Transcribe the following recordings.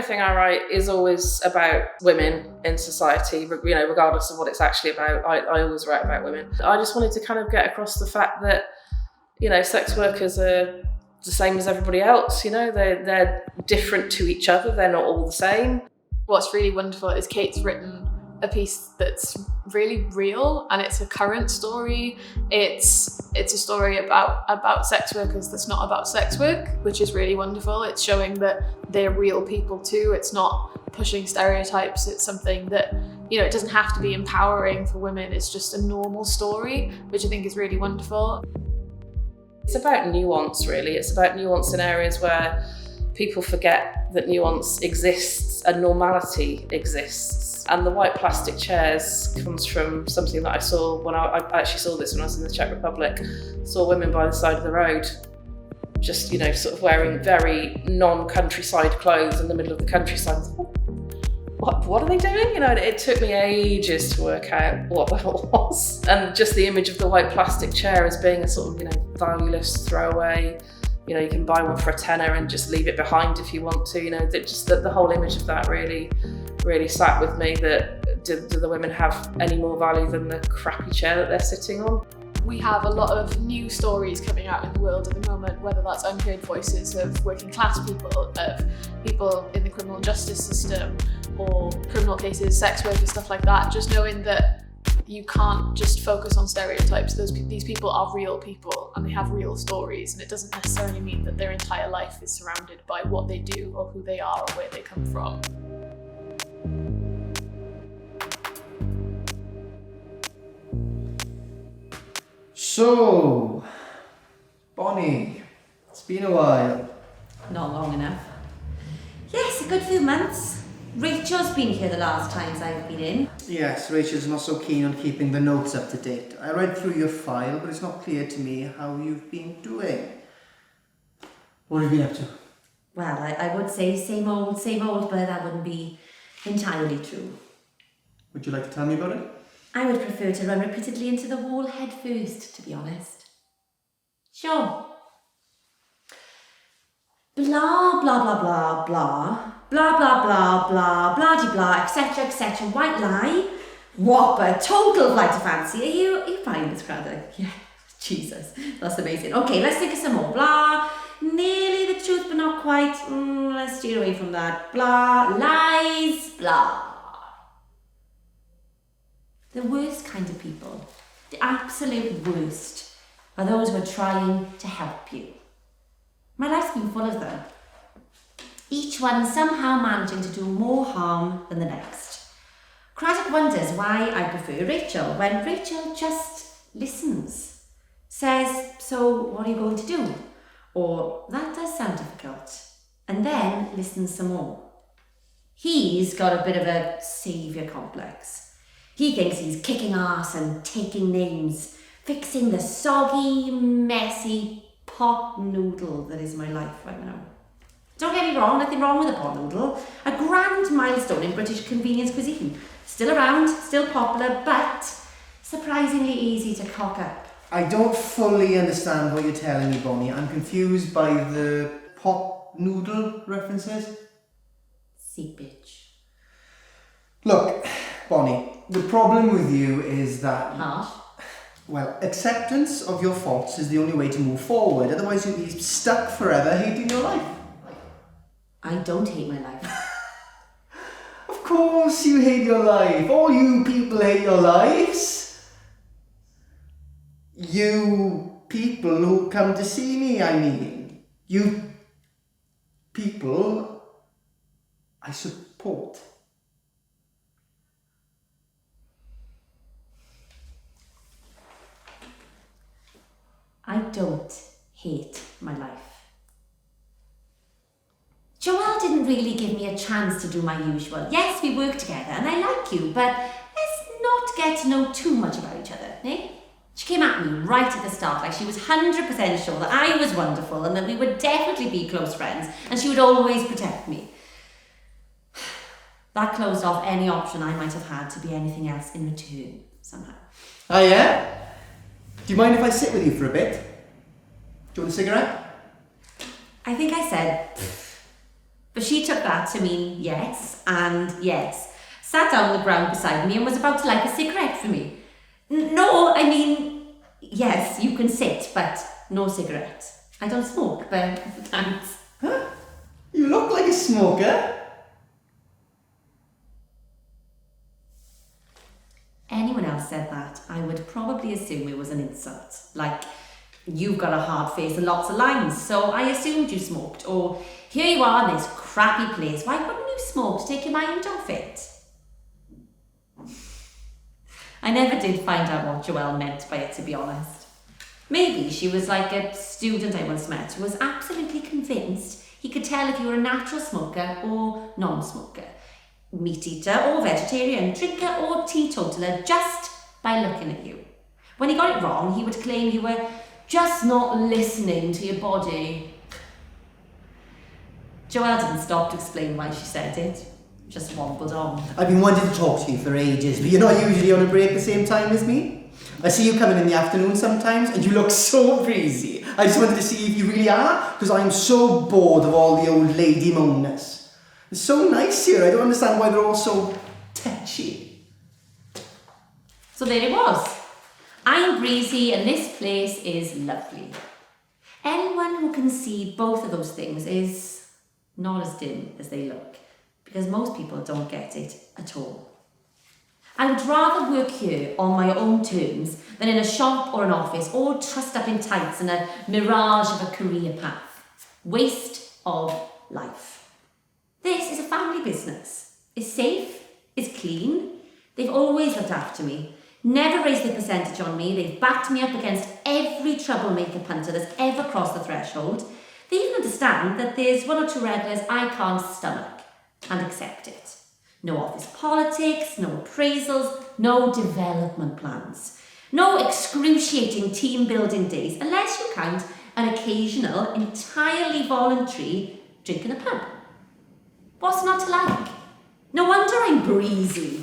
everything I write is always about women in society, regardless of what it's actually about. I always write about women. I just wanted to kind of get across the fact that, sex workers are the same as everybody else. They're different to each other. They're not all the same. What's really wonderful is Kate's written a piece that's really real, and it's a current story. It's a story about sex workers that's not about sex work, which is really wonderful. It's showing that they're real people too. It's not pushing stereotypes. It's something that, it doesn't have to be empowering for women. It's just a normal story, which I think is really wonderful. It's about nuance, really. It's about nuance in areas where people forget that nuance exists and normality exists. And the white plastic chairs comes from something that I saw when I actually saw this when I was in the Czech Republic. Saw women by the side of the road, just, sort of wearing very non-countryside clothes in the middle of the countryside. What are they doing? It took me ages to work out what that was. And just the image of the white plastic chair as being a sort of, valueless throwaway. You can buy one for a tenner and just leave it behind if you want to. The whole image of that really sat with me. That do the women have any more value than the crappy chair that they're sitting on? We have a lot of new stories coming out in the world at the moment, whether that's unheard voices of working class people, of people in the criminal justice system, or criminal cases, sex workers, stuff like that. Just knowing that you can't just focus on stereotypes. These people are real people and they have real stories, and it doesn't necessarily mean that their entire life is surrounded by what they do or who they are or where they come from. So, Bonnie, it's been a while. Not long enough. Yes, a good few months. Rachel's been here the last times I've been in. Yes, Rachel's not so keen on keeping the notes up to date. I read through your file, but it's not clear to me how you've been doing. What have you been up to? Well, I would say same old, but that wouldn't be entirely true. Would you like to tell me about it? I would prefer to run repeatedly into the wall head first, to be honest. Sure. Blah, blah, blah, blah, blah. Blah, blah, blah, blah, blah-de-blah, etc., white lie, whopper, total flight of fancy. Are you fine, Miss Craddock? Yeah, Jesus, that's amazing. Okay, let's think of some more. Blah, nearly the truth, but not quite. Let's steer away from that. Blah, lies, blah. The worst kind of people, the absolute worst, are those who are trying to help you. My life's been full of them. Each one somehow managing to do more harm than the next. Craddock wonders why I prefer Rachel, when Rachel just listens. Says, so what are you going to do? Or, that does sound difficult. And then listens some more. He's got a bit of a saviour complex. He thinks he's kicking ass and taking names, fixing the soggy, messy pot noodle that is my life right now. Don't get me wrong, nothing wrong with a pot noodle. A grand milestone in British convenience cuisine. Still around, still popular, but surprisingly easy to cock up. I don't fully understand what you're telling me, Bonnie. I'm confused by the pot noodle references. Seepage. Look, Bonnie, the problem with you is that... Harsh? Well, acceptance of your faults is the only way to move forward. Otherwise you'll be stuck forever hating your life. I don't hate my life. Of course you hate your life. All you people hate your lives. You people who come to see me, I mean. You people I support. I don't hate my life. Joelle didn't really give me a chance to do my usual. Yes, we work together and I like you, but let's not get to know too much about each other, eh? She came at me right at the start, like she was 100% sure that I was wonderful and that we would definitely be close friends and she would always protect me. That closed off any option I might have had to be anything else in return, somehow. Oh yeah? Do you mind if I sit with you for a bit? Do you want a cigarette? I think I said But she took that to mean yes and yes. Sat down on the ground beside me and was about to light a cigarette for me. No, I mean, yes, you can sit, but no cigarette. I don't smoke, but thanks. Huh? You look like a smoker. Anyone else said that, I would probably assume it was an insult. Like, you've got a hard face and lots of lines, so I assumed you smoked. Or, here you are in this crappy place, why wouldn't you smoke to take your mind off it? I never did find out what Joelle meant by it, to be honest. Maybe she was like a student I once met who was absolutely convinced he could tell if you were a natural smoker or non-smoker, meat eater or vegetarian, drinker or teetotaler, just by looking at you. When he got it wrong, he would claim you were just not listening to your body. Joelle didn't stop to explain why she said it, just wobbled on. I've been wanting to talk to you for ages, but you're not usually on a break the same time as me. I see you coming in the afternoon sometimes, and you look so breezy. I just wanted to see if you really are, because I'm so bored of all the old lady moanness. It's so nice here, I don't understand why they're all so touchy. So there it was. I'm breezy and this place is lovely. Anyone who can see both of those things is not as dim as they look, because most people don't get it at all. I would rather work here on my own terms than in a shop or an office, all trussed up in tights and a mirage of a career path. Waste of life. This is a family business. It's safe, it's clean. They've always looked after me, never raised the percentage on me. They've backed me up against every troublemaker punter that's ever crossed the threshold. They even understand that there's one or two regulars I can't stomach and accept it. No office politics, no appraisals, no development plans. No excruciating team building days, unless you count an occasional, entirely voluntary drink in a pub. What's not to like? No wonder I'm breezy.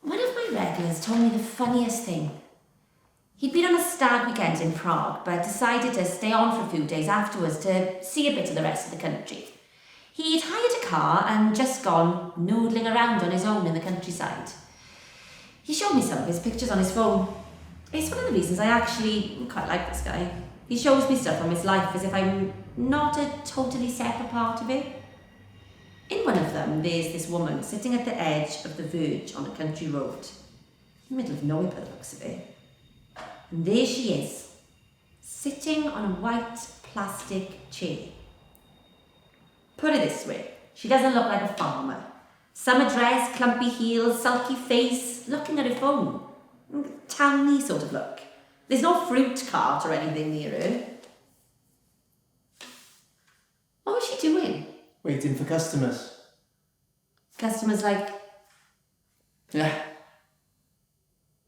One of my regulars told me the funniest thing. He'd been on a stag weekend in Prague, but decided to stay on for a few days afterwards to see a bit of the rest of the country. He'd hired a car and just gone noodling around on his own in the countryside. He showed me some of his pictures on his phone. It's one of the reasons I actually quite like this guy. He shows me stuff from his life as if I'm not a totally separate part of it. In one of them, there's this woman sitting at the edge of the verge on a country road. In the middle of nowhere by the looks of it. And there she is, sitting on a white plastic chair. Put it this way, she doesn't look like a farmer. Summer dress, clumpy heels, sulky face, looking at her phone. Towny sort of look. There's no fruit cart or anything near her. What was she doing? Waiting for customers. Customers like... Yeah.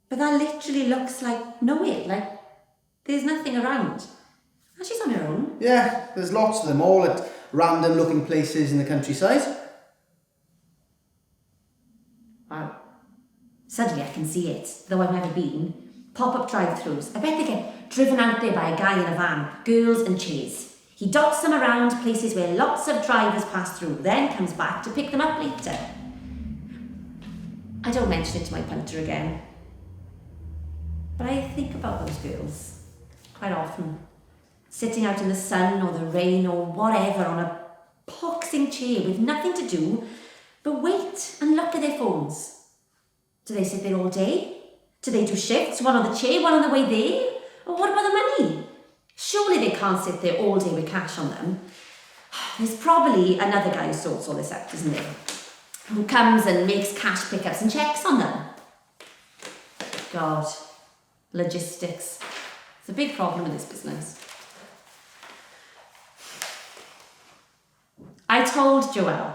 But that literally looks like nowhere, like there's nothing around. And she's on her own. Yeah, there's lots of them, all at random looking places in the countryside. Wow. Suddenly I can see it, though I've never been. Pop-up drive-thrus. I bet they get driven out there by a guy in a van, girls and chairs. He dots them around places where lots of drivers pass through, then comes back to pick them up later. I don't mention it to my punter again. But I think about those girls quite often. Sitting out in the sun or the rain or whatever on a boxing chair with nothing to do but wait and look at their phones. Do they sit there all day? Do they do shifts, one on the chair, one on the way there? Or what about the money? Surely they can't sit there all day with cash on them. There's probably another guy who sorts all this out, isn't there? Who comes and makes cash pickups and checks on them. God. Logistics. It's a big problem in this business. I told Joelle.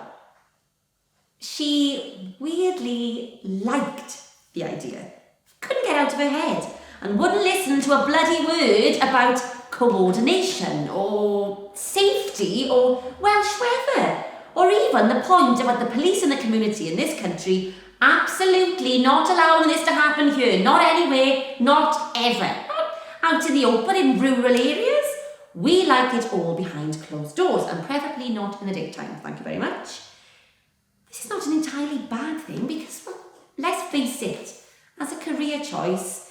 She weirdly liked the idea. Couldn't get out of her head and wouldn't listen to a bloody word about coordination or safety or Welsh weather or even the point about the police and the community in this country absolutely not allowing this to happen here. Not anywhere, not ever. out in the open in rural areas. We like it all behind closed doors, and preferably not in the daytime. Thank you very much. This is not an entirely bad thing because, well, let's face it, as a career choice,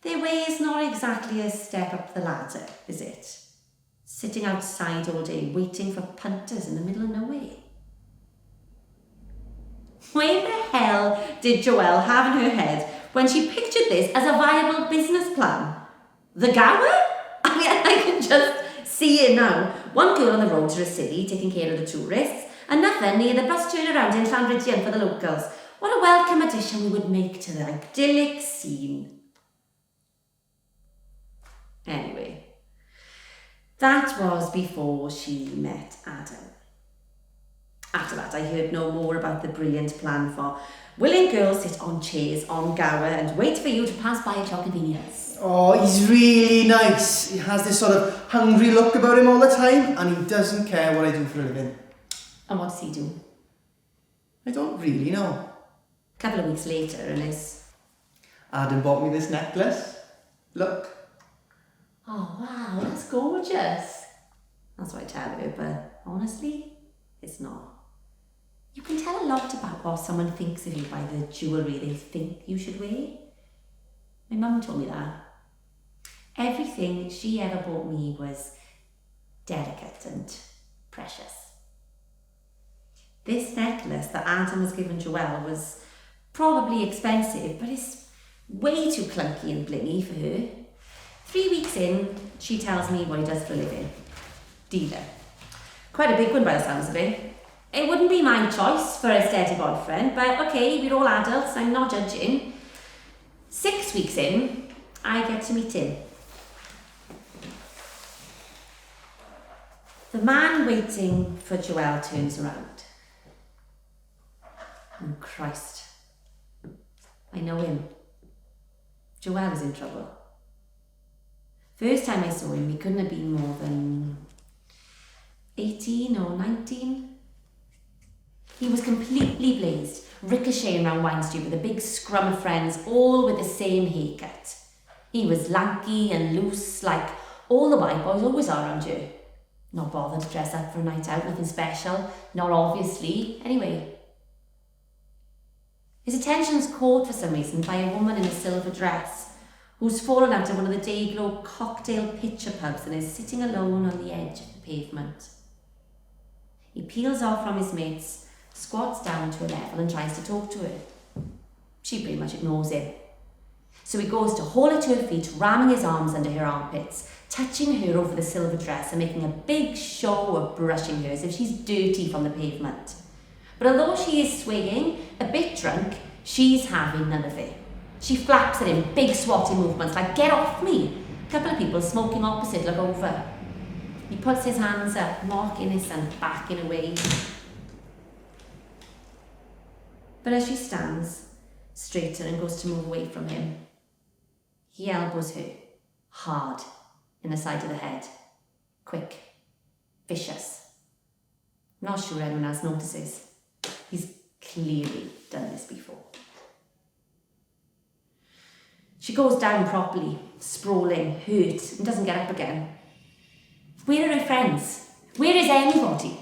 their way is not exactly a step up the ladder, is it? Sitting outside all day waiting for punters in the middle of nowhere. Where the hell did Joelle have in her head when she pictured this as a viable business plan? The gower? I mean, I can just see it now. One girl on the road to Rehearsed taking care of the tourists, another near the bus turnaround in Llanryddion for the locals. What a welcome addition we would make to the idyllic scene. Anyway, that was before she met Adam. After that, I heard no more about the brilliant plan for willing girls sit on chairs on gower and wait for you to pass by at your convenience. Oh, he's really nice. He has this sort of hungry look about him all the time, and he doesn't care what I do for a living. And what does he do? I don't really know. A couple of weeks later, and his... Adam bought me this necklace. Look. Oh, wow, that's gorgeous. That's what I tell her, but honestly, it's not. You can tell a lot about what someone thinks of you by the jewellery they think you should wear. My mum told me that. Everything she ever bought me was delicate and precious. This necklace that Adam has given Joelle was probably expensive, but it's way too clunky and blingy for her. 3 weeks in, she tells me what he does for a living. Dealer. Quite a big one by the sounds of it. It wouldn't be my choice for a steady boyfriend, but okay, we're all adults, I'm not judging. 6 weeks in, I get to meet him. The man waiting for Joelle turns around. Oh, Christ. I know him. Joelle is in trouble. First time I saw him, he couldn't have been more than 18 or 19. He was completely blazed, ricocheting around Wine Street with a big scrum of friends, all with the same haircut. He was lanky and loose, like all the white boys always are around here. Not bothered to dress up for a night out, nothing special, not obviously. Anyway, his attention's caught for some reason by a woman in a silver dress who's fallen out of one of the day-glow cocktail pitcher pubs and is sitting alone on the edge of the pavement. He peels off from his mates, squats down to a level and tries to talk to her. She pretty much ignores him. So he goes to haul her to her feet, ramming his arms under her armpits, touching her over the silver dress and making a big show of brushing her as if she's dirty from the pavement. But although she is swaying, a bit drunk, she's having none of it. She flaps at him, big swatty movements like, get off me. A couple of people smoking opposite look over. He puts his hands up, not innocent, backing away. But as she stands straighter and goes to move away from him, he elbows her, hard, in the side of the head. Quick, vicious. Not sure anyone else notices. He's clearly done this before. She goes down properly, sprawling, hurt, and doesn't get up again. Where are her friends? Where is anybody?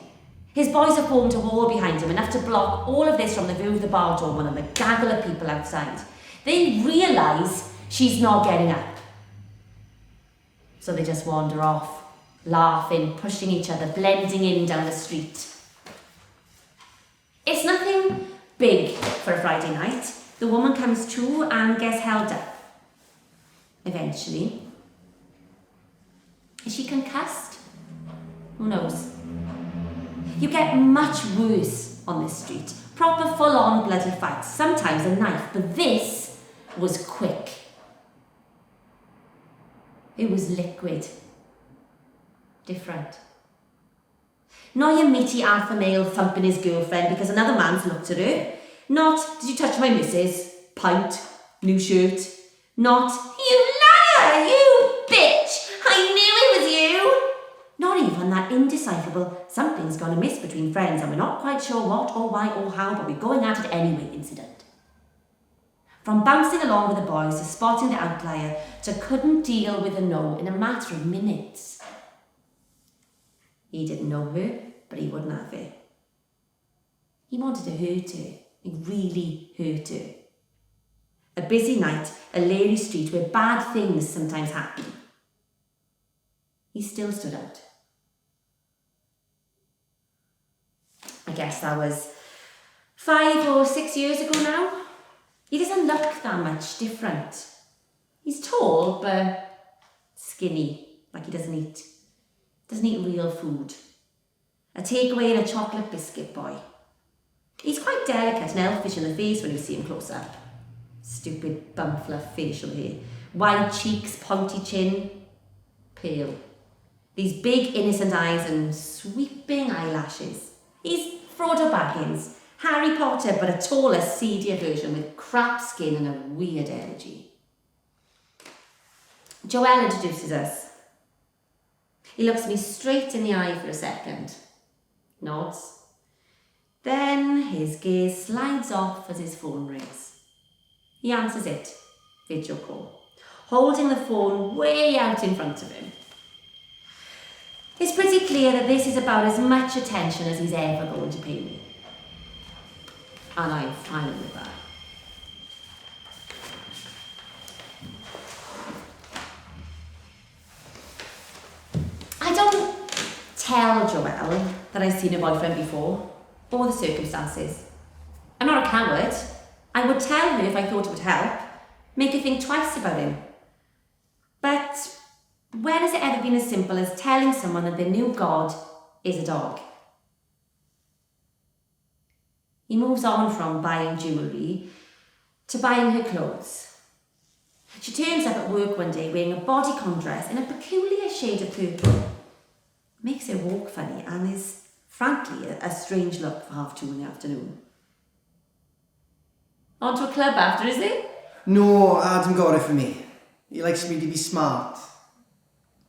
His boys have formed a wall behind him, enough to block all of this from the view of the bar doorman and the gaggle of people outside. They realise she's not getting up. So they just wander off, laughing, pushing each other, blending in down the street. It's nothing big for a Friday night. The woman comes to and gets held up. Eventually. Is she concussed? Who knows? You get much worse on this street. Proper full-on bloody fights, sometimes a knife, but this was quick. It was liquid. Different. Not your meaty alpha male thumping his girlfriend because another man's looked at her. Not, did you touch my missus? Pint, new shirt. Not, you liar, you bitch! I knew it was you! Not even that indecipherable, something's gone amiss between friends and we're not quite sure what or why or how, but we're going at it anyway incident. From bouncing along with the boys to spotting the outlier to couldn't deal with a no in a matter of minutes. He didn't know her, but he wouldn't have her. He wanted to hurt her. He really hurt her. A busy night, a leery street where bad things sometimes happen. He still stood out. I guess that was 5 or 6 years ago now. He doesn't look that much different. He's tall, but skinny, like he doesn't eat real food. A takeaway and a chocolate biscuit boy. He's quite delicate and elfish in the face when you see him close up. Stupid bumfluff facial hair, wide cheeks, pointy chin, pale. These big innocent eyes and sweeping eyelashes. He's Frodo Baggins, Harry Potter, but a taller, seedier version with crap skin and a weird energy. Joelle introduces us. He looks me straight in the eye for a second. Nods. Then his gaze slides off as his phone rings. He answers it, video call, holding the phone way out in front of him. It's pretty clear that this is about as much attention as he's ever going to pay me. And I'm fine with that. I don't tell Joelle that I've seen her boyfriend before, or the circumstances. I'm not a coward. I would tell her if I thought it would help, make her think twice about him. But when has it ever been as simple as telling someone that their new god is a dog? He moves on from buying jewellery to buying her clothes. She turns up at work one day wearing a bodycon dress in a peculiar shade of purple. Makes her walk funny and is, frankly, a strange look for 2:30 in the afternoon. On to a club after, is he? No, Adam got it for me. He likes me to be smart.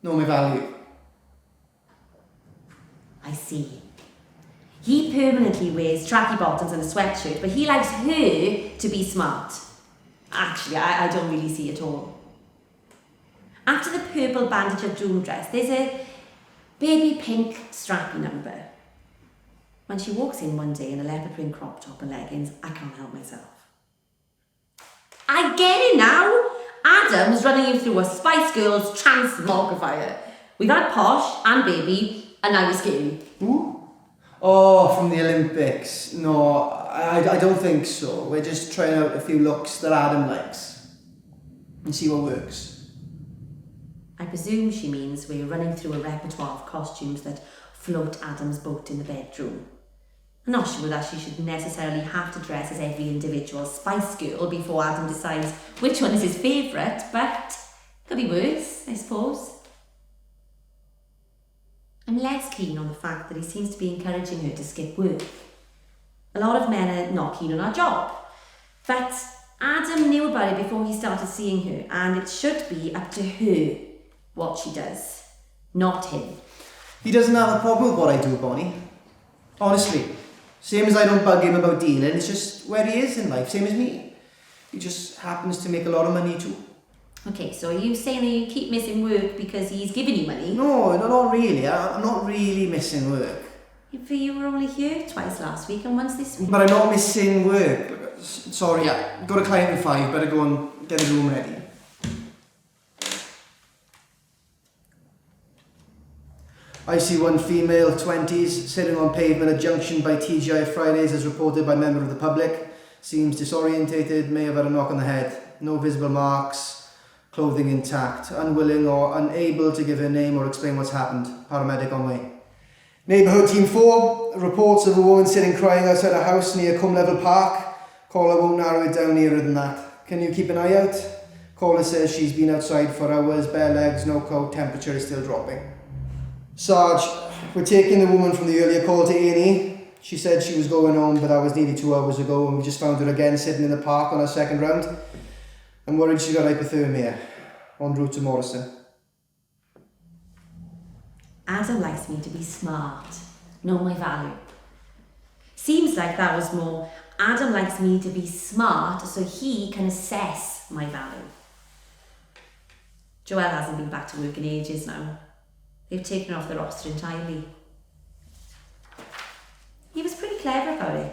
Know my value. I see. He permanently wears tracky bottoms and a sweatshirt, but he likes her to be smart. Actually, I don't really see it all. After the purple bandaged dream dress, there's a baby pink strappy number. When she walks in one day in a leopard print crop top and leggings, I can't help myself. I get it now! Adam's running you through a Spice Girls transmogrifier. We've had posh and baby, and now we're scary. Ooh. Oh, from the Olympics. No, I don't think so. We're just trying out a few looks that Adam likes. And see what works. I presume she means we're running through a repertoire of costumes that float Adam's boat in the bedroom. I'm not sure that she should necessarily have to dress as every individual Spice Girl before Adam decides which one is his favourite, but could be worse, I suppose. I'm less keen on the fact that he seems to be encouraging her to skip work. A lot of men are not keen on our job, but Adam knew about it before he started seeing her, and it should be up to her what she does, not him. He doesn't have a problem with what I do, Bonnie. Honestly. Same as I don't bug him about dealing, it's just where he is in life, same as me. He just happens to make a lot of money too. Okay, so are you saying that you keep missing work because he's giving you money? No, not really. I'm not really missing work. But you were only here twice last week and once this week. But I'm not missing work. Sorry, I've got a client in 5, better go and get the room ready. I see one female, 20s, sitting on pavement at junction by TGI Fridays as reported by member of the public. Seems disorientated, may have had a knock on the head. No visible marks, clothing intact, unwilling or unable to give her name or explain what's happened. Paramedic on way. Neighbourhood Team 4, reports of a woman sitting crying outside a house near Combe Level Park. Caller won't narrow it down nearer than that. Can you keep an eye out? Caller says she's been outside for hours, bare legs, no coat, temperature is still dropping. Sarge, we're taking the woman from the earlier call to A&E. She said she was going home, but that was nearly 2 hours ago, and we just found her again sitting in the park on her second round. I'm worried she got hypothermia. En route to Morrison. Adam likes me to be smart, know my value. Seems like that was more Adam likes me to be smart so he can assess my value. Joelle hasn't been back to work in ages now. They've taken her off the roster entirely. He was pretty clever about it,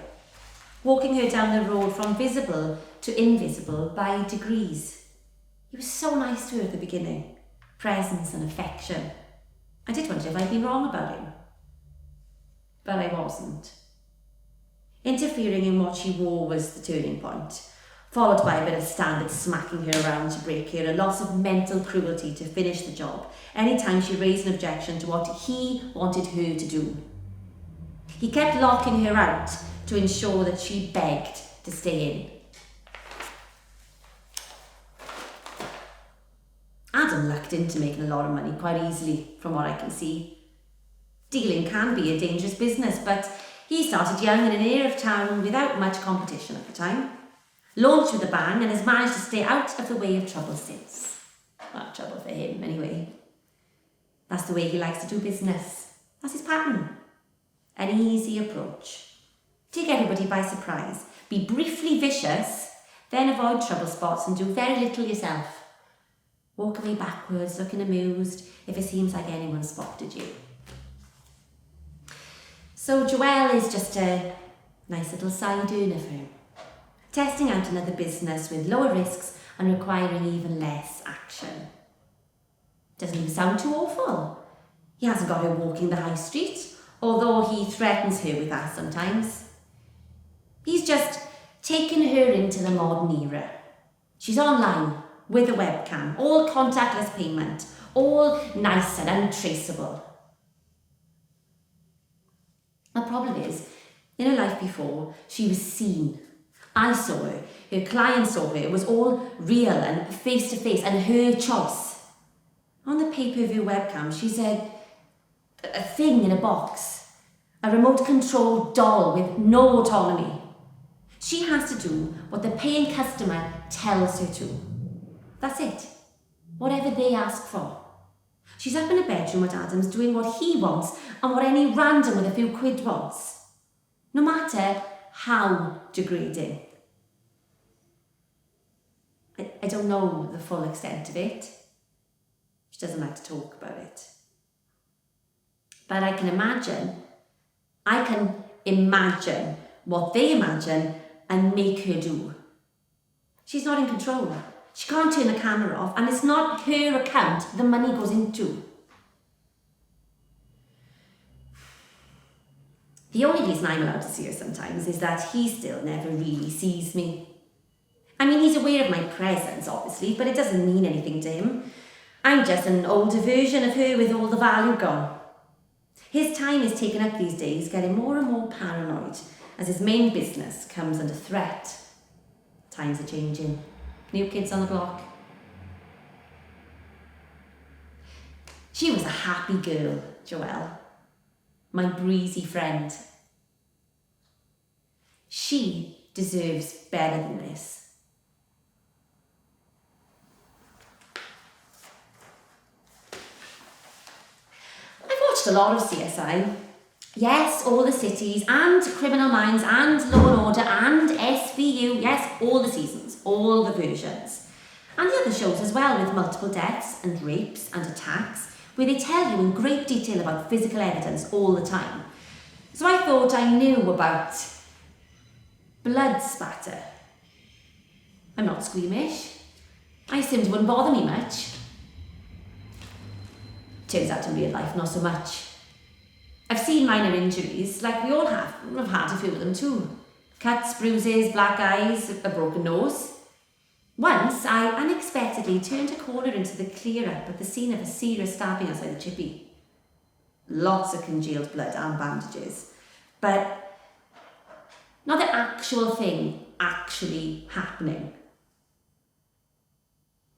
walking her down the road from visible to invisible by degrees. He was so nice to her at the beginning, presence and affection. I did wonder if I'd been wrong about him. But I wasn't. Interfering in what she wore was the turning point, followed by a bit of standard smacking her around to break her, a loss of mental cruelty to finish the job, anytime she raised an objection to what he wanted her to do. He kept locking her out to ensure that she begged to stay in. Adam lucked into making a lot of money quite easily, from what I can see. Dealing can be a dangerous business, but he started young in an area of town without much competition at the time. Launched with a bang and has managed to stay out of the way of trouble since. Well, trouble for him, anyway. That's the way he likes to do business. That's his pattern. An easy approach. Take everybody by surprise. Be briefly vicious, then avoid trouble spots and do very little yourself. Walk away backwards, looking amused if it seems like anyone spotted you. So Joelle is just a nice little side earner for him. Testing out another business with lower risks and requiring even less action. Doesn't even sound too awful. He hasn't got her walking the high street, although he threatens her with that sometimes. He's just taken her into the modern era. She's online with a webcam, all contactless payment, all nice and untraceable. The problem is, in her life before, she was seen. I saw her clients saw her, it was all real and face-to-face and her choice. On the pay-per-view webcam, she's a thing in a box, a remote-controlled doll with no autonomy. She has to do what the paying customer tells her to. That's it. Whatever they ask for. She's up in a bedroom at Adam's doing what he wants and what any random with a few quid wants. No matter how degrading. I don't know the full extent of it. She doesn't like to talk about it. But I can imagine what they imagine and make her do. She's not in control. She can't turn the camera off, and it's not her account the money goes into. The only reason I'm allowed to see her sometimes is that he still never really sees me. I mean, he's aware of my presence, obviously, but it doesn't mean anything to him. I'm just an older version of her with all the value gone. His time is taken up these days, getting more and more paranoid as his main business comes under threat. Times are changing. New kids on the block. She was a happy girl, Joelle. My breezy friend. She deserves better than this. I've watched a lot of CSI. Yes, all the cities, and Criminal Minds, and Law and Order, and SVU. Yes, all the seasons, all the versions. And the other shows as well, with multiple deaths and rapes and attacks, where they tell you in great detail about physical evidence all the time. So I thought I knew about blood spatter. I'm not squeamish. I assumed it wouldn't bother me much. Turns out in real life, not so much. I've seen minor injuries, like we all have. I've had a few of them too. Cuts, bruises, black eyes, a broken nose. Once, I unexpectedly turned a corner into the clear-up at the scene of a serious stabbing outside the chippy. Lots of congealed blood and bandages. But not the actual thing actually happening.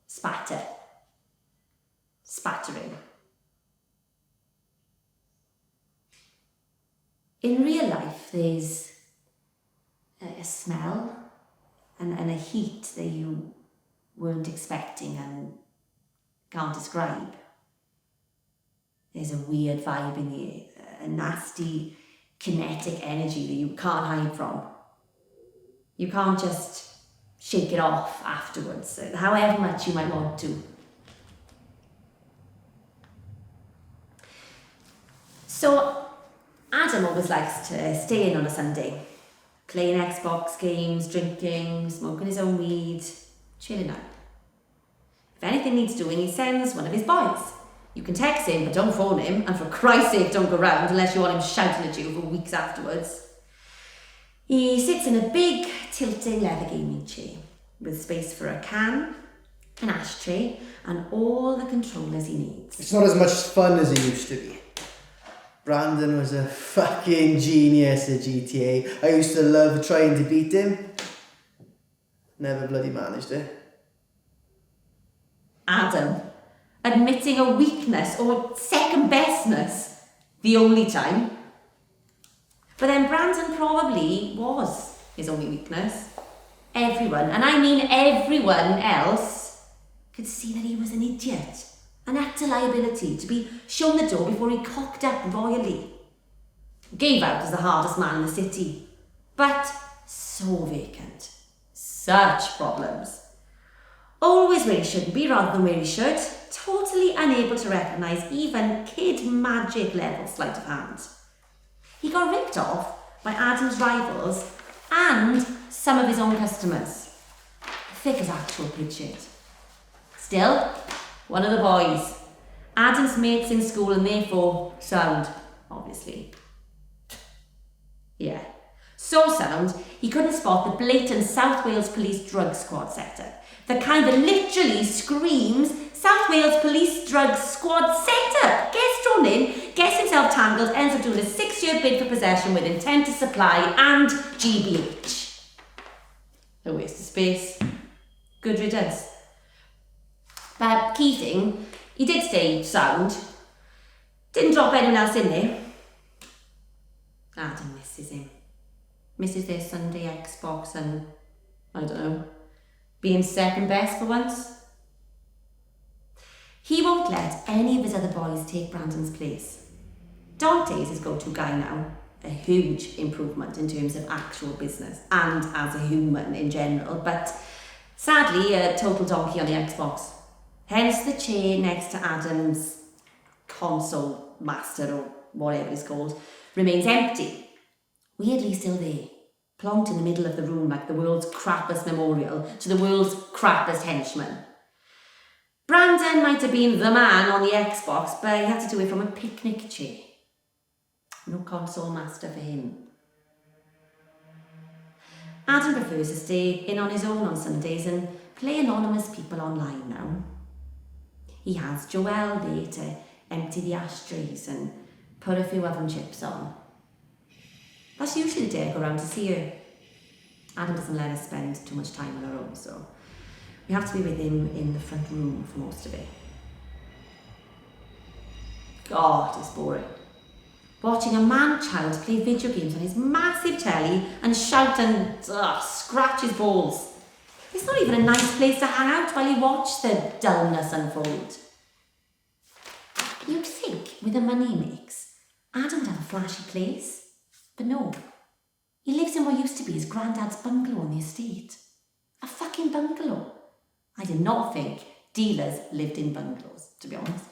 Spatter. Spattering. In real life, there's a smell and a heat that you weren't expecting and can't describe. There's a weird vibe in the air, a nasty kinetic energy that you can't hide from. You can't just shake it off afterwards, however much you might want to. So, Adam always likes to stay in on a Sunday, playing Xbox games, drinking, smoking his own weed, chilling out. If anything needs doing, he sends one of his boys. You can text him, but don't phone him, and for Christ's sake, don't go round unless you want him shouting at you for weeks afterwards. He sits in a big, tilting leather gaming chair with space for a can, an ashtray, and all the controllers he needs. It's not as much fun as it used to be. Brandon was a fucking genius at GTA. I used to love trying to beat him. Never bloody managed it. Adam, admitting a weakness or second bestness the only time. But then Brandon probably was his only weakness. Everyone, and I mean everyone else, could see that he was an idiot, an utter liability to be shown the door before he cocked up royally. Gave out as the hardest man in the city, but so vacant. Such problems. Always where he shouldn't be rather than where he should, totally unable to recognise even kid magic level sleight of hand. He got ripped off by Adam's rivals and some of his own customers. Thick as actual pig shit. Still, one of the boys. Adam's mates in school and therefore sound, obviously. Yeah, so sound, he couldn't spot the blatant South Wales Police Drug Squad setup. The kind that literally screams South Wales Police Drug Squad setup. Gets drawn in, gets himself tangled, ends up doing a 6-year bid for possession with intent to supply and GBH. A waste of space. Good riddance. But key thing, he did stay sound. Didn't drop anyone else in there. Adam misses him. Misses their Sunday Xbox and, I don't know, being second best for once. He won't let any of his other boys take Brandon's place. Dante's his go-to guy now. A huge improvement in terms of actual business and as a human in general, but sadly a total donkey on the Xbox. Hence the chair next to Adam's console master or whatever it's called remains empty. Weirdly still there, plonked in the middle of the room like the world's crappiest memorial to the world's crappiest henchman. Brandon might have been the man on the Xbox, but he had to do it from a picnic chair. No console master for him. Adam prefers to stay in on his own on Sundays and play anonymous people online now. He has Joelle there to empty the ashtrays and put a few oven chips on. That's usually the day I go round to see her. Adam doesn't let us spend too much time on our own, so we have to be with him in the front room for most of it. God, it's boring. Watching a man-child play video games on his massive telly and shout and scratch his balls. It's not even a nice place to hang out while you watch the dullness unfold. You'd think, with the money he makes, Adam would have a flashy place. But no. He lives in what used to be his granddad's bungalow on the estate. A fucking bungalow. I did not think dealers lived in bungalows, to be honest.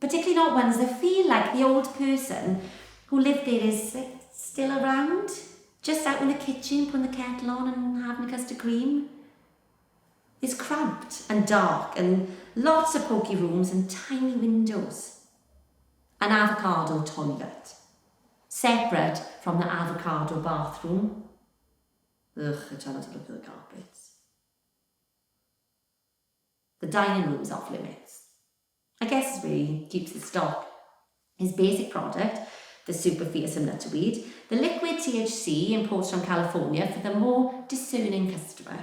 Particularly not ones that feel like the old person who lived there is still around, just out in the kitchen putting the kettle on and having a custard cream. It's cramped and dark and lots of pokey rooms and tiny windows. An avocado toilet, separate from the avocado bathroom. Ugh, I try not to look at the carpets. The dining room's off limits. I guess it's where he keeps the stock. His basic product, the super fearsome nutterweed, the liquid THC imported from California for the more discerning customer,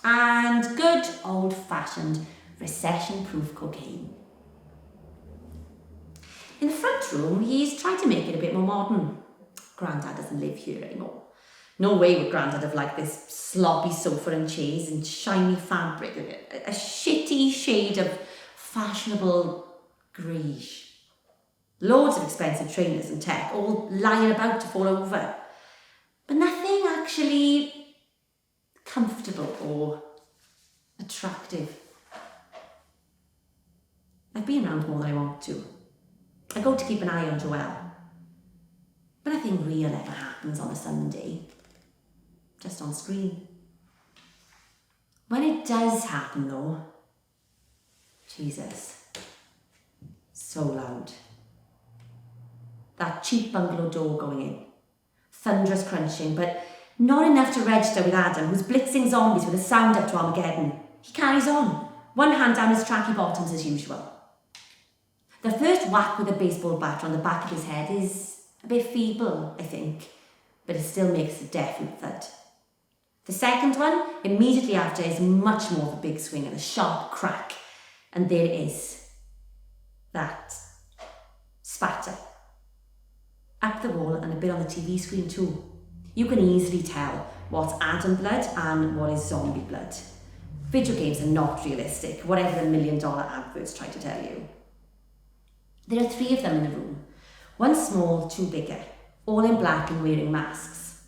and good old-fashioned recession-proof cocaine. In the front room, he's trying to make it a bit more modern. Grandad doesn't live here anymore. No way would Grandad have liked this sloppy sofa and chairs and shiny fabric, a shitty shade of fashionable greige. Loads of expensive trainers and tech, all lying about to fall over. But nothing actually comfortable or attractive. I've been around more than I want to. I go to keep an eye on Joelle. But nothing real ever happens on a Sunday. Just on screen. When it does happen though, Jesus, so loud. That cheap bungalow door going in. Thunderous crunching, but not enough to register with Adam, who's blitzing zombies with a sound up to Armageddon. He carries on, one hand down his tracky bottoms as usual. The first whack with a baseball bat on the back of his head is a bit feeble, I think, but it still makes a definite thud. The second one, immediately after, is much more of a big swing and a sharp crack. And there it is. That spatter. Up the wall and a bit on the TV screen too. You can easily tell what's Adam blood and what is zombie blood. Video games are not realistic, whatever the $1 million adverts try to tell you. There are 3 of them in the room. One small, 2 bigger, all in black and wearing masks.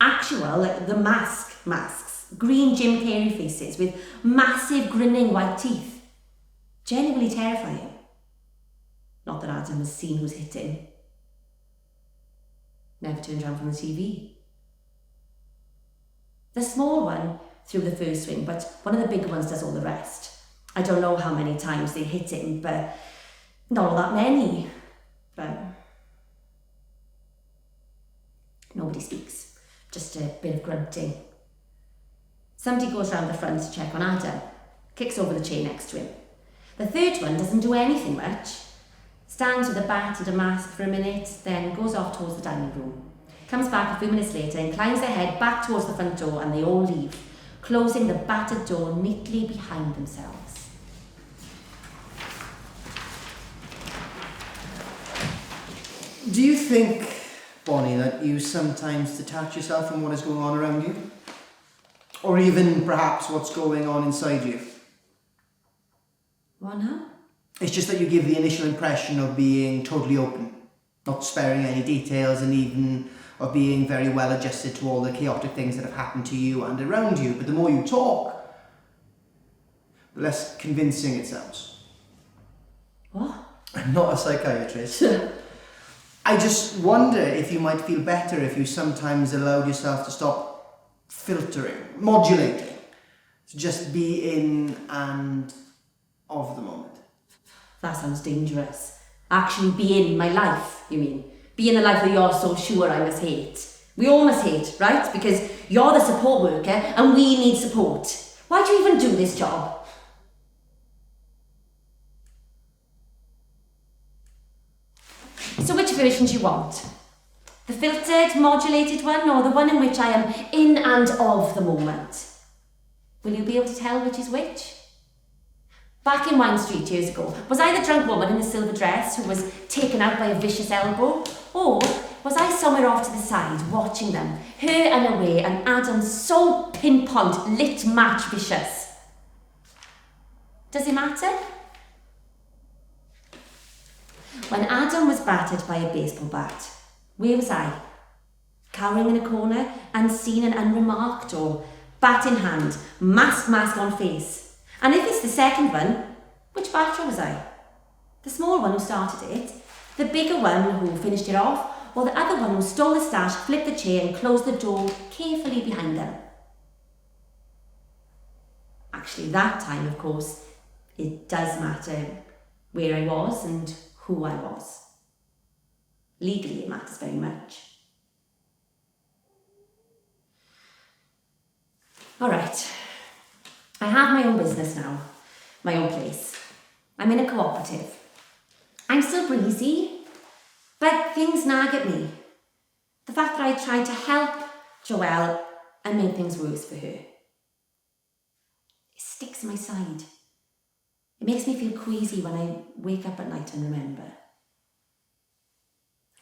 Actual, the masks, green Jim Carrey faces with massive grinning white teeth. Genuinely terrifying. Not that Adam has seen who's hitting. Never turned around from the TV. The small one threw the first swing, but one of the bigger ones does all the rest. I don't know how many times they hit him, but not all that many. But nobody speaks. Just a bit of grunting. Somebody goes round the front to check on Adam, kicks over the chair next to him. The third one doesn't do anything much. Stands with a bat and a mask for a minute, then goes off towards the dining room. Comes back a few minutes later, inclines their head back towards the front door, and they all leave, closing the battered door neatly behind themselves. Do you think, Bonnie, that you sometimes detach yourself from what is going on around you? Or even perhaps what's going on inside you? What now? It's just that you give the initial impression of being totally open, not sparing any details, and even of being very well adjusted to all the chaotic things that have happened to you and around you. But the more you talk, the less convincing it sounds. What? I'm not a psychiatrist. I just wonder if you might feel better if you sometimes allowed yourself to stop filtering, modulating, to just be in and of the moment. That sounds dangerous. Actually be in my life, you mean? Be in the life that you're so sure I must hate. We all must hate, right? Because you're the support worker and we need support. Why do you even do this job? So which version do you want? The filtered, modulated one, or the one in which I am in and of the moment? Will you be able to tell which is which? Back in Wine Street years ago, was I the drunk woman in the silver dress who was taken out by a vicious elbow? Or was I somewhere off to the side, watching them, her unaware and Adam so pinpoint, lit match vicious? Does it matter? When Adam was battered by a baseball bat, where was I? Cowering in a corner, unseen and unremarked, or bat in hand, mask on face? And if it's the second one, which batter was I? The small one who started it, the bigger one who finished it off, or the other one who stole the stash, flipped the chair and closed the door carefully behind them? Actually, that time, of course, it does matter where I was and who I was. Legally, it matters very much. All right. I have my own business now, my own place. I'm in a cooperative. I'm still breezy, but things nag at me. The fact that I tried to help Joelle and made things worse for her. It sticks in my side. It makes me feel queasy when I wake up at night and remember.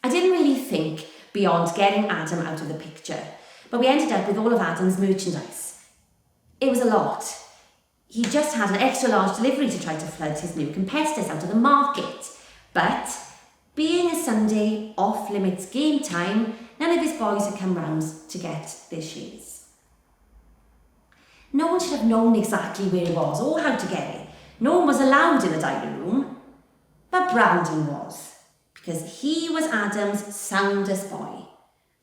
I didn't really think beyond getting Adam out of the picture, but we ended up with all of Adam's merchandise. It was a lot. He just had an extra large delivery to try to flood his new competitors out of the market. But, being a Sunday off-limits game time, none of his boys had come round to get their shares. No one should have known exactly where it was or how to get it. No one was allowed in the dining room. But Brandon was, because he was Adam's soundest boy.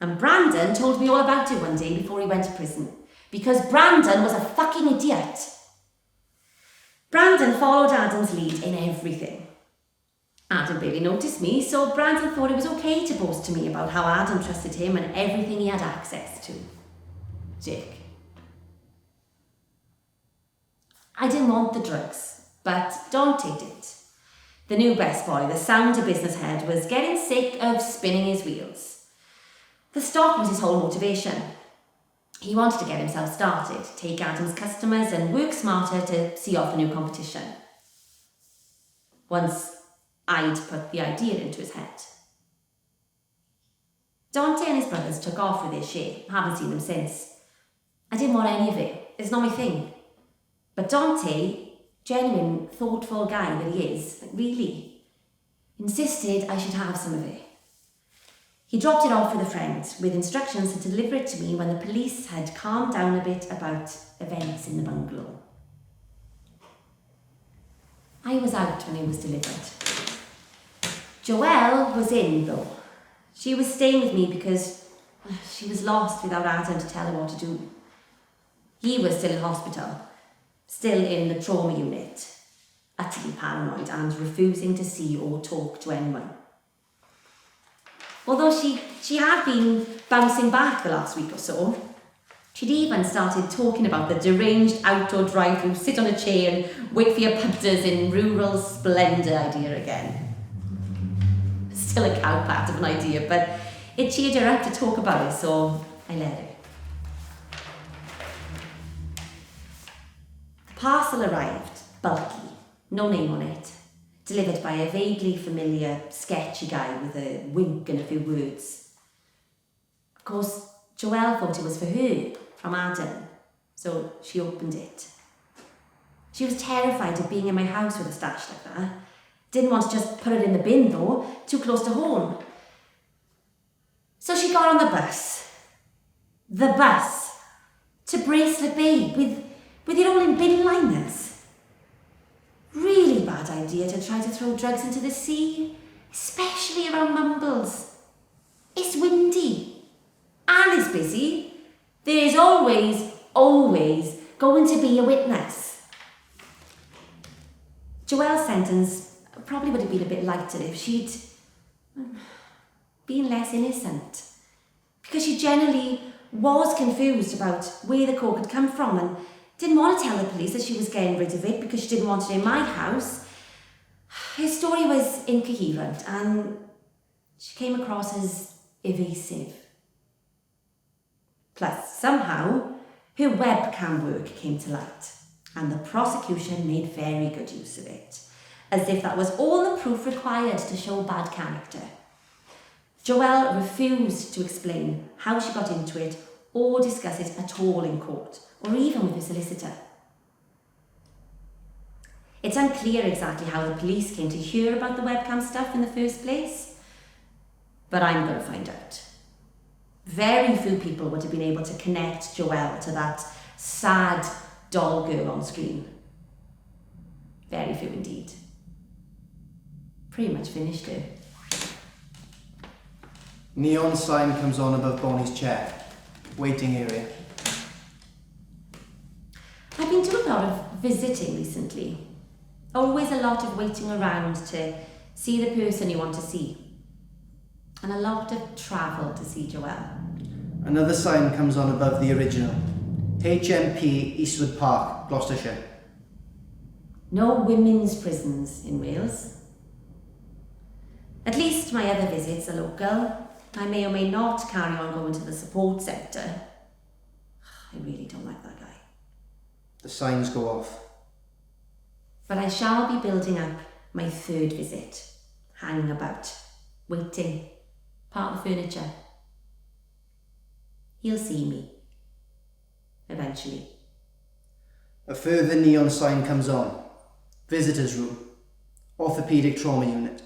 And Brandon told me all about it one day before he went to prison, because Brandon was a fucking idiot. Brandon followed Adam's lead in everything. Adam barely noticed me, so Brandon thought it was okay to boast to me about how Adam trusted him and everything he had access to. Dick. I didn't want the drugs, but Dante did. The new best boy, the sounder business head, was getting sick of spinning his wheels. The stock was his whole motivation. He wanted to get himself started, take Adam's customers and work smarter to see off the new competition. Once I'd put the idea into his head. Dante and his brothers took off with their share. Haven't seen them since. I didn't want any of it. It's not my thing. But Dante, genuine, thoughtful guy that he is, really, insisted I should have some of it. He dropped it off with a friend, with instructions to deliver it to me when the police had calmed down a bit about events in the bungalow. I was out when it was delivered. Joelle was in, though. She was staying with me because she was lost without Adam to tell her what to do. He was still in hospital, still in the trauma unit, utterly paranoid and refusing to see or talk to anyone. Although she had been bouncing back the last week or so. She'd even started talking about the deranged outdoor drive-through, sit on a chair and wait for your punters in rural splendour idea again. Still a cow pat of an idea, but it cheered her up to talk about it, so I let her. The parcel arrived, bulky, no name on it, delivered by a vaguely familiar, sketchy guy with a wink and a few words. Of course, Joelle thought it was for her, from Adam, so she opened it. She was terrified of being in my house with a stash like that. Didn't want to just put it in the bin though, too close to home. So she got on the bus. The bus. To Bracelet Bay, with it all in bin liners. Really bad idea to try to throw drugs into the sea, especially around Mumbles. It's windy, and it's busy. There's always going to be a witness. Joelle's sentence probably would have been a bit lighter if she'd been less innocent. Because she generally was confused about where the coke had come from and didn't want to tell the police that she was getting rid of it because she didn't want it in my house. Her story was incoherent and she came across as evasive. Plus, somehow, her webcam work came to light and the prosecution made very good use of it, as if that was all the proof required to show bad character. Joelle refused to explain how she got into it or discuss it at all in court, or even with the solicitor. It's unclear exactly how the police came to hear about the webcam stuff in the first place, but I'm going to find out. Very few people would have been able to connect Joelle to that sad doll girl on screen. Very few indeed. Pretty much finished her. Neon sign comes on above Bonnie's chair. Waiting area. I've been doing a lot of visiting recently. Always a lot of waiting around to see the person you want to see. And a lot of travel to see Joelle. Another sign comes on above the original. HMP Eastwood Park, Gloucestershire. No women's prisons in Wales. At least my other visits are local. I may or may not carry on going to the support centre. I really don't like that guy. The signs go off. But I shall be building up my third visit. Hanging about. Waiting. Part of the furniture. He'll see me. Eventually. A further neon sign comes on. Visitors room. Orthopaedic trauma unit.